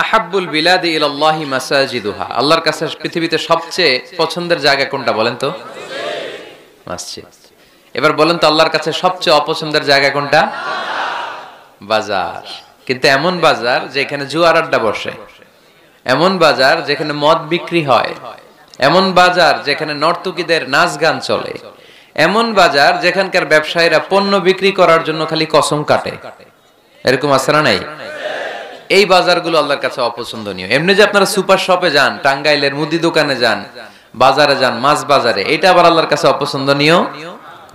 আহাব্বুল বিলাদি ইলাল্লাহি মাসাজিদুহা, আল্লাহর কাছে পৃথিবীতে সবচেয়ে পছন্দের জায়গা কোনটা বলেন তো? মসজিদ। এবার বলেন তো আল্লাহর কাছে সবচেয়ে অপছন্দের জায়গা কোনটা? বাজার। কিন্তু এমন বাজার যেখানে জুয়ার আড্ডা বসে, এমন বাজার যেখানে মদ বিক্রি হয়, এমন বাজার যেখানে নর্তকীদের নাচ গান চলে, এমন বাজার যেখানকার ব্যবসায়ীরা পণ্য বিক্রি করার জন্য খালি কসম কাটে। এরকম আছে না নাই? এই বাজারগুলো আল্লাহর কাছে অপছন্দনীয়। এমনি যে আপনারা সুপার শপে যান, টাঙ্গাইলের মুদি দোকানে যান, বাজারে যান, মাছ বাজারে, এটা আবার আল্লাহর কাছে অপছন্দনীয়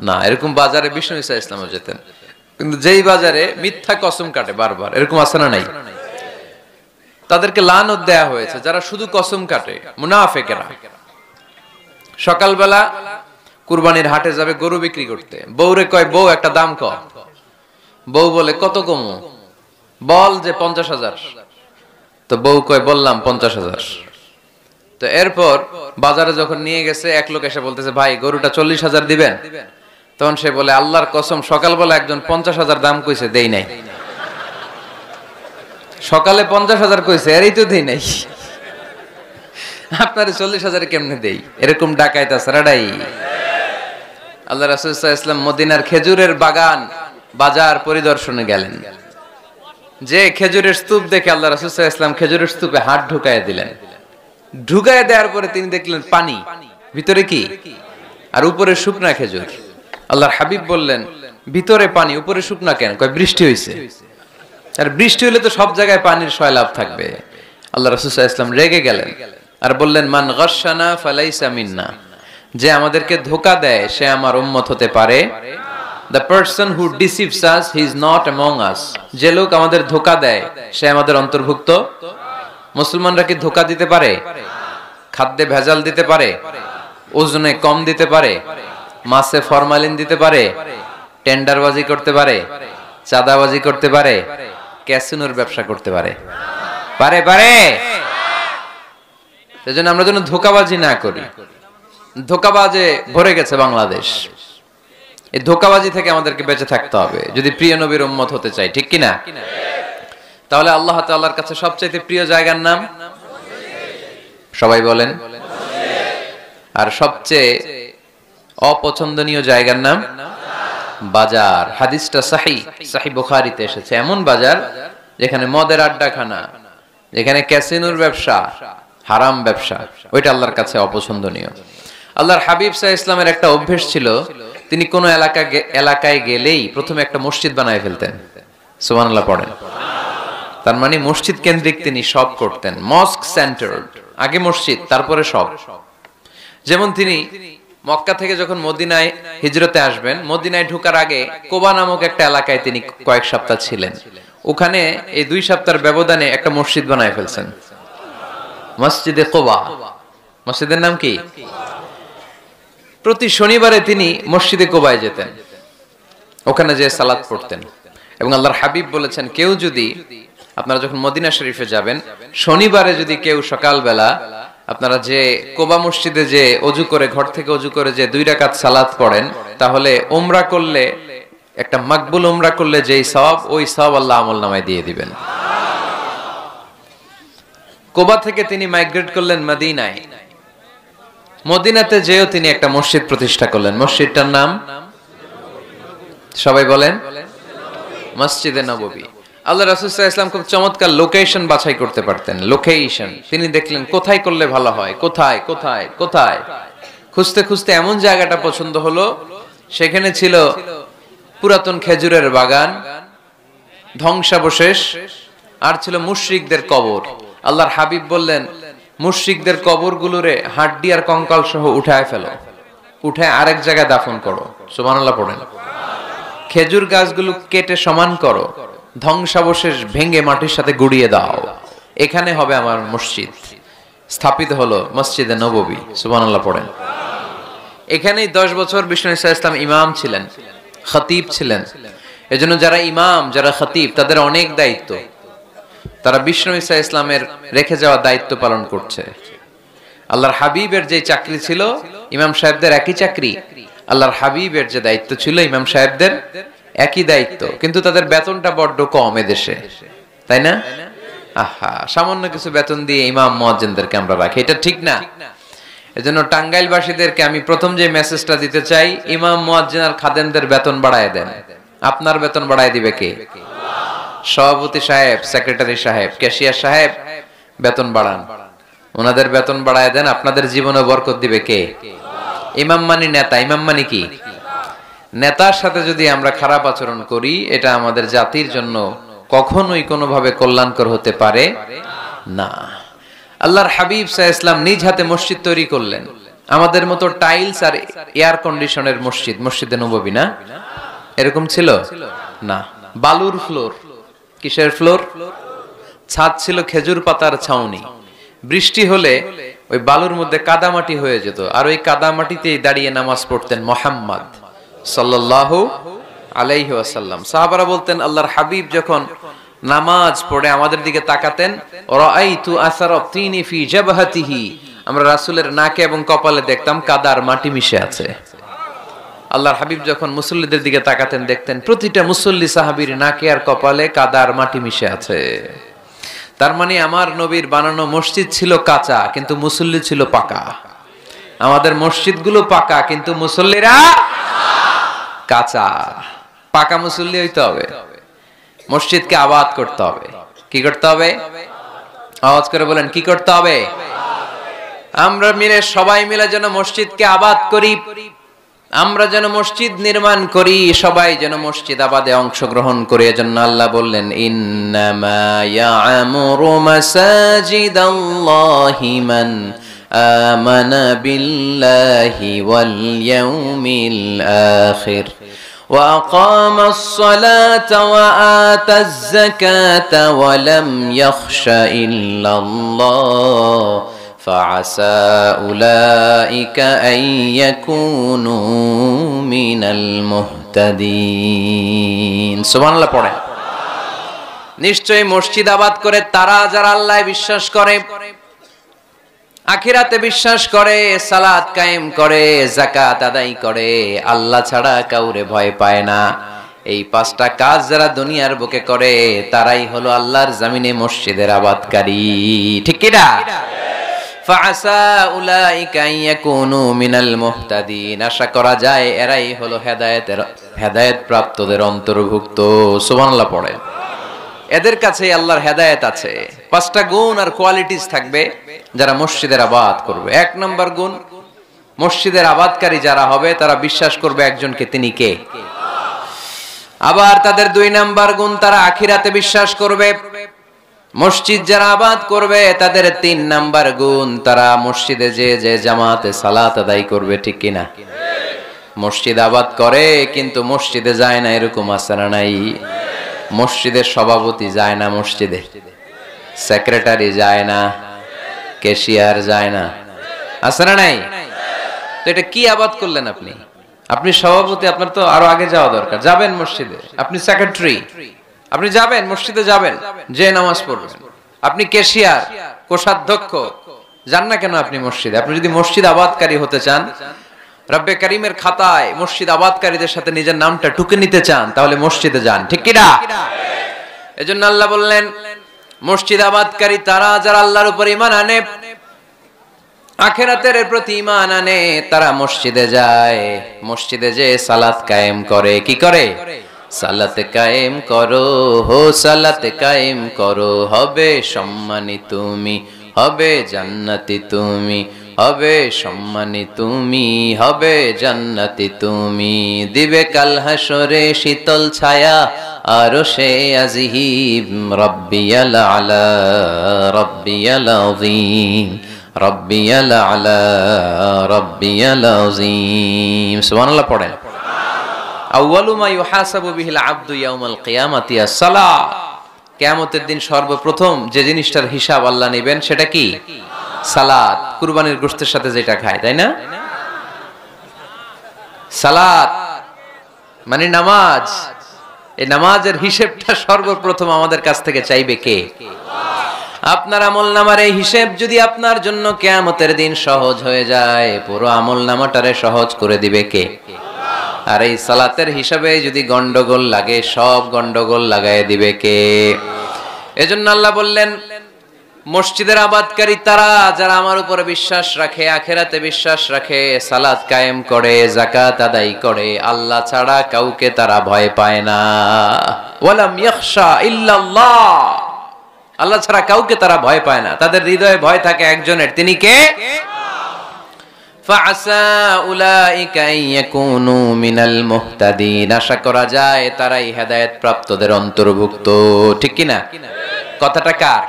না। এরকম বাজারে বিষ্ণু ঈসা ইসলামও যেতেন, কিন্তু যেই বাজারে মিথ্যা কসম কাটে বারবার, এরকম আছে না নাই? তাদেরকে লানত দেয়া হয়েছে যারা শুধু কসম কাটে, মুনাফিকেরা। সকালবেলা কুরবানির হাটে যাবে গরু বিক্রি করতে, বউরে কয়, বউ একটা দাম কম। বউ বলে, কত কমু? বল যে 50,000। তো বউ কয়, বললাম 50,000। তো এরপর বাজারে যখন নিয়ে গেছে, এক লোক এসে বলতেছে, ভাই গরুটা 40,000 দিবেন? তখন সে বলে, আল্লাহর কসম সকালবেলা একজন 50,000 দাম কইছে, দেই নাই। সকালে 50,000 কইছে, এরই তো দেই নাই, আপনার 40,000 কেমনে দেই? এরকম ডাকাইত আছে রাডাই। আল্লাহ রাসূল সাল্লাল্লাহু আলাইহি ওয়াসাল্লাম মদিনার খেজুরের বাগান বাজার পরিদর্শনে গেলেন। যে খেজুরের স্তূপ দেখে আল্লাহ রাসূল সাল্লাল্লাহু আলাইহি ওয়াসাল্লাম খেজুরের স্তূপে হাত ঢুকায় দিলেন। ঢুকায় দেওয়ার পরে তিনি দেখলেন পানি, ভিতরে কি? আর উপরে শুকনা খেজুর। আল্লাহর হাবিব বললেন, ভিতরে পানি, উপরে শুকনা কেন? কয়, বৃষ্টি হইছে। আর বৃষ্টি হলে তো সব জায়গায় পানির সয়লাভ থাকবে। আল্লাহ রাসূল সাল্লাল্লাহু আলাইহি ওয়াসাল্লাম রেগে গেলেন আর বললেন, মান গাশশানা ফালাইসা মিন্না, যে আমাদেরকে ধোঁকা দেয় সে আমার উম্মত হতে পারে। The person who deceives us, he is not among us. যে লোক আমাদের ধোঁকা দেয় সে আমাদের অন্তর্ভুক্ত। মুসলমানরা কি ধোঁকা দিতে পারে? খাদ্যে ভেজাল দিতে পারে? ওজনে কম দিতে পারে? মাছে ফরমালিন দিতে পারে? টেন্ডারবাজি করতে পারে? চাঁদাবাজি করতে পারে? ক্যাসিনোর ব্যবসা করতে পারে? পারে পারে। সেজন্য আমরা যেন ধোঁকাবাজি না করি। ধোঁকাবাজে ভরে গেছে বাংলাদেশ। এই ধোঁকাবাজি থেকে আমাদেরকে বেঁচে থাকতে হবে যদি প্রিয় নবীর উম্মত হতে চাই, ঠিক কিনা? তাহলে আল্লাহ তাআলার কাছে সবচেয়ে প্রিয় জায়গার নাম সবাই বলেন। আর সবচেয়ে অপছন্দনীয় জায়গার নাম বাজার। হাদিসটা সহিহ বুখারীতে এসেছে। এমন বাজার যেখানে মদের আড্ডাখানা, যেখানে ক্যাসিনোর ব্যবসা, হারাম ব্যবসা, ওইটা আল্লাহর কাছে অপছন্দনীয়। আল্লাহর হাবিব সাল্লাল্লাহু আলাইহি ওয়াসাল্লামের একটা অভ্যাস ছিল, তিনি কোন এলাকায় গেলেই প্রথমে একটা মসজিদ বানায় ফেলতেন। সুবহানাল্লাহ পড়েন। তার মানে মসজিদ কেন্দ্রিক তিনি সব করতেন, মস্ক সেন্টার্ড। আগে মসজিদ, তারপরে সব। যেমন তিনি মক্কা থেকে যখন মদিনায় হিজরতে আসবেন, মদিনায় ঢোকার আগে কোবা নামক একটা এলাকায় তিনি কয়েক সপ্তাহ ছিলেন। ওখানে এই 2 সপ্তাহের ব্যবধানে একটা মসজিদ বানায় ফেলছেন, মসজিদে কোবা। মসজিদের নাম কি? প্রতি শনিবারে তিনি মসজিদে কোবায় যেতেন, ওখানে যে সালাত পড়তেন। এবং আল্লাহর হাবিব বলেছেন, কেউ যদি, আপনারা যখন মদিনা শরীফে যাবেন, শনিবারে যদি কেউ সকালবেলা আপনারা যে কোবা মসজিদে যে ওযু করে, ঘর থেকে ওযু করে যে 2 রাকাত সালাত পড়েন, তাহলে উমরা করলে, একটা মাকবুল উমরা করলে যেই সওয়াব, ওই সওয়াব আল্লাহ আমলনামায় দিয়ে দিবেন। কোবা থেকে তিনি মাইগ্রেট করলেন মদিনায়। মদিনাতে যেও তিনি একটা মসজিদ প্রতিষ্ঠা করলেন। মসজিদটার নাম সবাই বলেন, মসজিদে নববী। আল্লাহ রাসূল সাল্লাল্লাহু আলাইহি ওয়াসাল্লাম খুব চমৎকার লোকেশন বাছাই করতে পারতেন। লোকেশন তিনি দেখলেন কোথায় করলে ভালো হয়, কোথায় কোথায় কোথায়। খুঁজতে খুঁজতে এমন জায়গাটা পছন্দ হলো, সেখানে ছিল পুরাতন খেজুরের বাগান, ধ্বংসাবশেষ, আর ছিল মুশরিকদের কবর। আল্লাহর হাবিব বললেন, মুশরিকদের কবরগুলোরে হাড্ডি আর কঙ্কাল সহ উঠায় ফেলো, উঠায় আরেক জায়গায় দাফন করো। সুবহানাল্লাহ পড়েন। খেজুর গাছগুলো কেটে সমান করো, ধ্বংসাবশেষ ভেঙে মাটির সাথে গুড়িয়ে দাও, এখানে হবে আমার মসজিদ। স্থাপিত হলো মসজিদে নববী। সুবহানাল্লাহ পড়েন। এখানেই 10 বছর বিষ্ণু ঈসা ইসলাম ইমাম ছিলেন, খতিব ছিলেন। এজন্য যারা ইমাম, যারা খতিব, তাদের অনেক দায়িত্ব। তারা বিষ্ণু ঈসা ইসলামের রেখে যাওয়া দায়িত্ব পালন করছে। আল্লাহর হাবিবের যে চাকরি ছিল, ইমাম সাহেবদের একই চাকরি। আল্লাহর হাবিবের যে দায়িত্ব ছিল, ইমাম সাহেবদের একই দায়িত্ব, কিন্তু তাদের বেতনটা বড্ড কম এদেশে, তাই না? আহা, সামান্য কিছু বেতন দিয়ে ইমাম মুয়াজ্জিনদেরকে আমরা রাখি, এটা ঠিক না। এজন্য টাঙ্গাইলবাসীদেরকে আমি প্রথম যে মেসেজটা দিতে চাই, ইমাম মুয়াজ্জিন আর খাদেমদের বেতন বাড়ায় দেন। আপনার বেতন বাড়ায় দিবে কে? সভাপতি সাহেব, সেক্রেটারি সাহেব, ক্যাশিয়ার সাহেব বেতন বাড়ান, ওনাদের বেতন বাড়ায় দেন। আপনাদের জীবনে বরকত দিবে কে? ইমাম মানি নেতা। ইমাম মানি কি? নেতার সাথে যদি আমরা খারাপ আচরণ করি, এটা আমাদের জাতির জন্য কখনোই কোনোভাবে কল্যাণকর হতে পারে না। আল্লাহর হাবিব সাল্লাল্লাহু আলাইহি ওয়াসাল্লাম নিজ হাতে মসজিদ তৈরি করলেন। আমাদের মতো টাইলস আর এয়ার কন্ডিশনের মসজিদ, মসজিদে নববী না, এরকম ছিল না। বালুর ফ্লোর। কিসের ফ্লোর? ছাদ ছিল খেজুর পাতার ছাউনি। বৃষ্টি হলে ওই বালুর মধ্যে কাদামাটি হয়ে যেত, আর ওই কাদামাটিতেই দাঁড়িয়ে নামাজ পড়তেন মুহাম্মদ সাল্লাল্লাহু আলাইহি ওয়াসাল্লাম। সাহাবারা বলতেন, আল্লাহর হাবিব যখন নামাজ পড়ে আমাদের দিকে তাকাতেন, রাআইতু আসারা তিনি ফি জাবহাতিহি, আমরা রাসূলের নাকে এবং কপালে দেখতাম কাদার মাটি মিশে আছে। আল্লাহর হাবিব যখন মুসল্লিদের দিকে তাকাতেন, দেখতেন প্রতিটা মুসল্লি সাহাবীর নাকে আর কপালে কাদার মাটি মিশে আছে। তার মানে আমার নবীর বানানো মসজিদ ছিল কাঁচা, কিন্তু মুসল্লি ছিল পাকা। আমাদের মসজিদগুলো পাকা, কিন্তু মুসল্লিরা কাঁচা। পাকা মুসল্লি হইতে হবে, মসজিদকে আবাদ করতে হবে। কি করতে হবে? আওয়াজ করে বলেন, কি করতে হবে? আমরা মিলে, সবাই মিলে যেন মসজিদকে আবাদ করি, আমরা যেন মসজিদ নির্মাণ করি, সবাই যেন মসজিদ আবাদে অংশগ্রহণ করে। এজন্য আল্লাহ বললেন, ইন্নামা ইয়া'মুরু মাসাজিদাল্লাহি মান আমানা বিল্লাহি ওয়াল ইয়াউমিল আখির ওয়া আকামাস সালাতা ওয়া আতাজ যাকাতা ওয়া লাম ইয়াখশা ইল্লাল্লাহ فعسى أولئك أن يكونوا من المهتدين سبحان الله পড়েন। নিশ্চয়ই মসজিদ আবাদ করে তারা যারা আল্লাহয় বিশ্বাস করে, আখিরাতে বিশ্বাস করে, সালাত কায়েম করে, যাকাত আদায় করে, আল্লাহ ছাড়া কাউরে ভয় পায় না, এই পাঁচটা কাজ যারা দুনিয়ার বুকে করে, তারাই হলো আল্লাহর জমিনে মসজিদের আবাদকারী। ঠিক কি না? ফাআসা উলাইকা ইয়াকুনু মিনাল মুহতাদিন, আশা করা যায় এরাই হলো হেদায়েত প্রাপ্তদের অন্তর্ভুক্ত। সুবহানাল্লাহ পড়েন। এদের কাছে আল্লাহর হেদায়েত আছে। পাঁচটা গুণ আর কোয়ালিটিস থাকবে যারা মসজিদের আবাদ করবে। এক নম্বর গুণ, মসজিদের আবাদকারী যারা হবে তারা বিশ্বাস করবে একজনকে, তিনি কে? আবার তাদের দুই নাম্বার গুণ, তারা আখিরাতে বিশ্বাস করবে। মসজিদ যারা আবাদ করবে তাদের তিন নাম্বার গুণ, তারা মসজিদে যে জামাতে সালাত আদায় করবে। ঠিক কিনা? মসজিদ আবাদ করে কিন্তু মসজিদে যায় না, এরকম আছে না নাই? মসজিদের সভাপতি যায় না, মসজিদে সেক্রেটারি যায় না, ক্যাশিয়ার যায় না, আছে না নাই? তো এটা কি আবাদ করলেন আপনি? আপনি সভাপতি, আপনার তো আরো আগে যাওয়া দরকার। যাবেন মসজিদে, আপনি সেক্রেটারি, আপনি যাবেন মসজিদে, যাবেন যে নামাজ পড়বেন। আপনি ক্যাশিয়ার, কোষাধ্যক্ষ, যান না কেন আপনি মসজিদে? আপনি যদি মসজিদ আবাদকারী হতে চান, রব্বে কারিমের খাতায় মসজিদ আবাদকারীদের সাথে নিজের নামটা টুকে নিতে চান, তাহলে মসজিদে যান। ঠিক কি না? এজন্য আল্লাহ বললেন, মসজিদ আবাদকারী তারা যারা আল্লাহর উপর ঈমান আনে, আখিরাতের প্রতি ঈমান আনে, তারা মসজিদে যায়, মসজিদে যে সালাত কায়েম করে। কি করে? সালাত কায়েম করো, হো সালাত কায়েম করো, হবে সম্মানী তুমি, হবে জান্নাতি তুমি, হবে সম্মানী তুমি, হবে জান্নাতি তুমি, দিবে কাল হাসরে শীতল ছায়া আরশে আজিম, রব্বিয়াল আলা রব্বিয়াল আযীম, রব্বিয়াল আলা রব্বিয়াল আযীম। সুবহানাল্লাহ পড়েন। আউয়ালু মা ইউহাসাবু বিহিল আবদু ইয়াউমাল কিয়ামাতি আস-সালাহ, কিয়ামতের দিন সর্বপ্রথম যে জিনিসটার হিসাব আল্লাহ নেবেন সেটা কি? সালাত। কুরবানির গোশতের সাথে যেটা খায়, তাই না? সালাত মানে নামাজ। এই নামাজের হিসাবটা সর্বপ্রথম আমাদের কাছ থেকে চাইবে কে? আপনার আমলনামার এই হিসাব যদি আপনার জন্য কিয়ামতের দিন সহজ হয়ে যায়, পুরো আমলনামাটারে সহজ করে দিবে কে? আর এই সালাতের হিসাবে যদি গন্ডগোল লাগে, সব গন্ডগোল লাগায় দিবে কে? এজন্য আল্লাহ বললেন মসজিদের আবাদকারী তারা যারা আমার উপরে বিশ্বাস রাখে, আখিরাতে বিশ্বাস রাখে, সালাত কায়েম করে, যাকাত আদায় করে, আল্লাহ ছাড়া কাউকে তারা ভয় পায় না। ওয়ালাম ইয়াখশা ইল্লাল্লাহ, আল্লাহ ছাড়া কাউকে তারা ভয় পায় না। তাদের হৃদয়ে ভয় থাকে একজনের, তিনি কে? ফাআসা উলাইকা ইয়াকুনু মিনাল মুহতাদিন, আশা করা যায় তারাই হেদায়েত প্রাপ্তদের অন্তর্ভুক্ত। ঠিক কি না? কথাটা কার?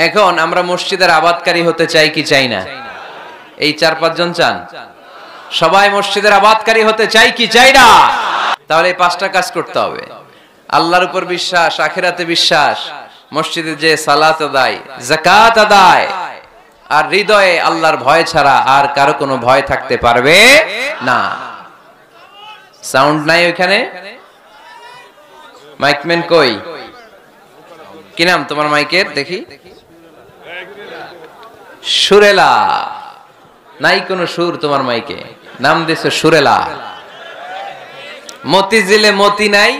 এখন আমরা মসজিদের আবাদকারী হতে চাই কি চাই না? এই 4-5 জন চান? সবাই মসজিদের আবাদকারী হতে চাই কি চাই না? তাহলে এই 5টা কাজ করতে হবে। আল্লাহর উপর বিশ্বাস, আখিরাতে বিশ্বাস, মসজিদে যে সালাত আদায়, যাকাত আদায়, আর হৃদয়ে আল্লাহর ভয় ছাড়া আর কারো কোনো ভয় থাকতে পারবে না। সাউন্ড নাই ওখানে? মাইকম্যান কই? কি নাম তোমার মাইকের? দেখি। সুরেলা। নাই কোনো সুর তোমার মাইকে, নাম দিছো সুরেলা। মতিঝিলে মতি নাই,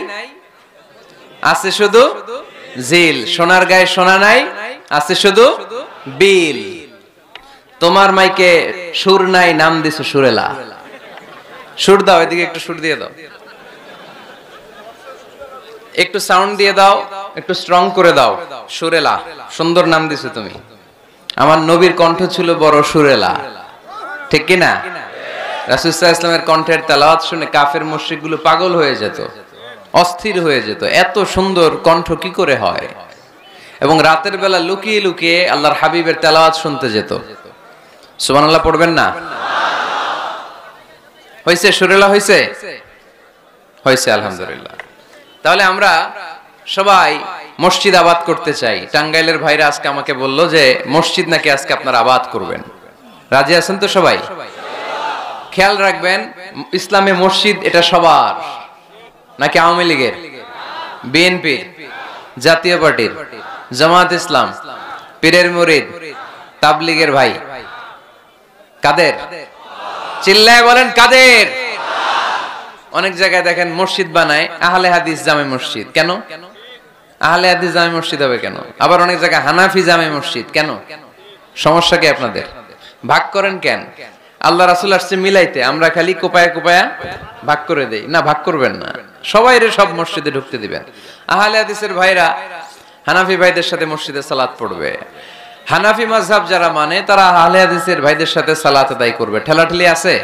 আছে শুধু জিল। সোনার গায়ে সোনা নাই, আছে শুধু বিল। তোমার মাইকে সুর নাই, নাম দিছো সুরেলা। সুর দাও, এদিকে একটু সুর দিয়ে দাও, একটু সাউন্ড দিয়ে দাও, একটু স্ট্রং করে দাও। সুরেলা, সুন্দর নাম দিছো তুমি। আমার নবীর কণ্ঠ ছিল বড় সুরেলা, ঠিক কি না? রাসূল সাল্লাল্লাহু আলাইহি ওয়াসাল্লামের কণ্ঠের তেলাওয়াত শুনে কাফের মুশরিকগুলো পাগল হয়ে যেত, অস্থির হয়ে যেত, এত সুন্দর কণ্ঠ কি করে হয়। এবং রাতের বেলা লুকিয়ে লুকিয়ে আল্লাহর হাবিবের তেলাওয়াত শুনতে যেত। সুবহানাল্লাহ পড়বেন না? হইছে? সুরেলা হইছে? হইছে, আলহামদুলিল্লাহ। তাহলে আমরা সবাই মসজিদ আবাদ করতে চাই। টাঙ্গাইলের ভাইরা আজকে আমাকে বললো যে মসজিদ নাকি আজকে আপনারা আবাদ করবেন। রাজি আছেন তো সবাই? খেয়াল রাখবেন, ইসলামে মসজিদ এটা সবার নাকি আওয়ামী লীগের, বিএনপির, জাতীয় পার্টির, জামাত ইসলাম, পীরের মুরিদ, তাবলীগের ভাই? কাদের? চিল্লায় বলেন কাদের? অনেক জায়গায় দেখেন মসজিদ বানায় আহলে হাদিস জামে মসজিদ। কেন আহলে হাদিস জামে মসজিদ হবে কেন? আবার অনেক জায়গায় হানাফি জামে মসজিদ। কেন? সমস্যা কি আপনাদের? ভাগ করেন কেন? আল্লাহ রাসূল আসছে মিলাইতে, আমরা খালি কোপায়া কোপায়া ভাগ করে দেই। না, ভাগ করবেন না, সবাইরে সব মসজিদে ঢুকতে দিবেন। আহলে হাদিসের ভাইরা হানাফি ভাইদের সাথে মসজিদে সালাত পড়বে। হানাফি মাযহাব যারা মানে তারা আহলে হাদিসের ভাইদের সাথে সালাত আদায় করবে। ঠেলাঠেলি আছে?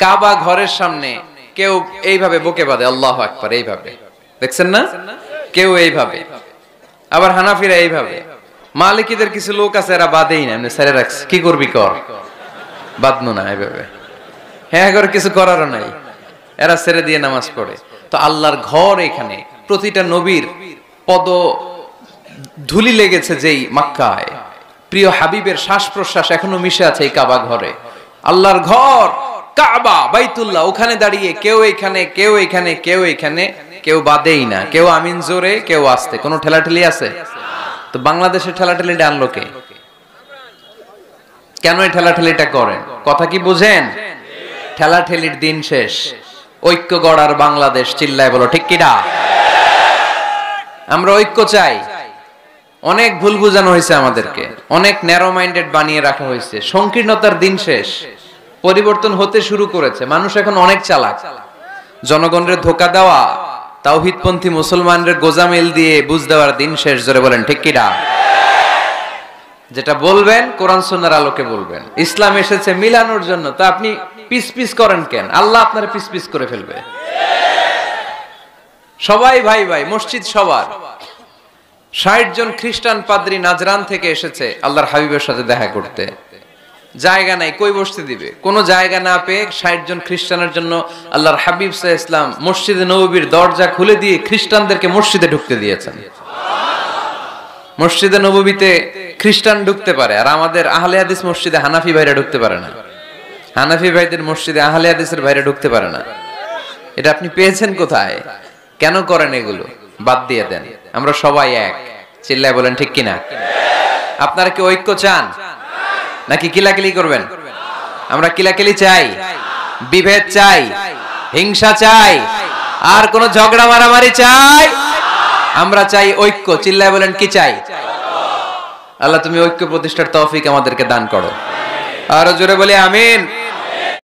কাবা ঘরের সামনে কেউ এইভাবে বুকে বাঁধে, আল্লাহু আকবার, এইভাবে দেখছেন না? কেউ এইভাবে, আবার হানাফিরা এইভাবে। মালিকিদের কিছু লোক আছে এরা বাঁধেই না, এমনি ছেড়ে রাখছে। কি করবি কর, বাঁধনো না এইভাবে। হ্যাঁ, করে কিছু করারও নাই, এরা ছেড়ে দিয়ে নামাজ পড়ে। তো আল্লাহর ঘর এখানে, প্রতিটা নবীর পদ ধুলি লেগেছে যেই মক্কায়, প্রিয় হাবিবের শ্বাস প্রশ্বাস এখনো মিশে আছে এই কাবা ঘরে। আল্লাহর ঘর কাবা বাইতুল্লাহ, ওখানে দাঁড়িয়ে কেউ এখানে, কেউ এখানে, কেউ এখানে, কেউ বাদেই না, কেউ আমিন জোরে, কেউ আস্তে। কোনো ঠেলাঠেলি আছে? তো বাংলাদেশে ঠেলাঠেলি আনলো কে? কেন এই ঠেলাঠেলিটা করেন? কথা কি বুঝেন? ঠেলাঠেলির দিন শেষ, ঐক্য গড়ার বাংলাদেশ। চিল্লায় বলো ঠিক কিনা? আমরা ঐক্য চাই। অনেক ভুল বুঝানো হয়েছে আমাদেরকে, অনেক ন্যারো মাইন্ডেড বানিয়ে রাখা হয়েছে। সংকীর্ণতার দিন শেষ, পরিবর্তন হতে শুরু করেছে। মানুষ এখন অনেক চালাক। জনগণের ধোকা দেওয়া, তাওহীদপন্থী মুসলমানদের গোজামিল দিয়ে বুঝ দেওয়ার দিন শেষ। জোরে বলেন ঠিক কিনা? যেটা বলবেন কোরআন সুন্নাহর আলোকে বলবেন। ইসলাম এসেছে মিলানোর জন্য, তা আপনি পিস পিস করেন কেন? আল্লাহ আপনার পিস পিস করে ফেলবে। সবাই ভাই ভাই, মসজিদ সবার। 60 জন খ্রিস্টান পাদ্রী নাজরান থেকে এসেছে আল্লাহর হাবিবের সাথে দেখা করতে। জায়গা নাই, কই বসতে দিবে? কোনো জায়গা না পেয়ে 60 জন খ্রিস্টানের জন্য আল্লাহর হাবিব সাল্লাল্লাহু আলাইহি ওয়াসাল্লাম মসজিদে নববীর দরজা খুলে দিয়ে খ্রিস্টানদেরকে মসজিদে ঢুকতে দিয়েছেন। মসজিদে নববীতে খ্রিস্টান ঢুকতে পারে, আর আমাদের আহলে হাদিস মসজিদে হানাফি ভাইরা ঢুকতে পারে না। হানাফি ভাইদের মসজিদে আহলে হাদিসের ভাইরা ঢুকতে পারে না। এটা আপনি পেয়েছেন কোথায়? কেন করেন এগুলো? বাদ দিয়ে দেন। আমরা সবাই এক। চিল্লায় বলেন ঠিক কিনা? আপনারা কি ঐক্য চান নাকি কিলাকিলি করবেন? আমরা কিলাকিলি চাই, বিভেদ চাই, হিংসা চাই, আর কোন ঝগড়া মারামারি চাই? আমরা চাই ঐক্য, চিল্লায় বলেন কি চাই? আল্লাহ তুমি ঐক্য প্রতিষ্ঠার তৌফিক আমাদেরকে দান করো। আরো জোরে বলি আমিন।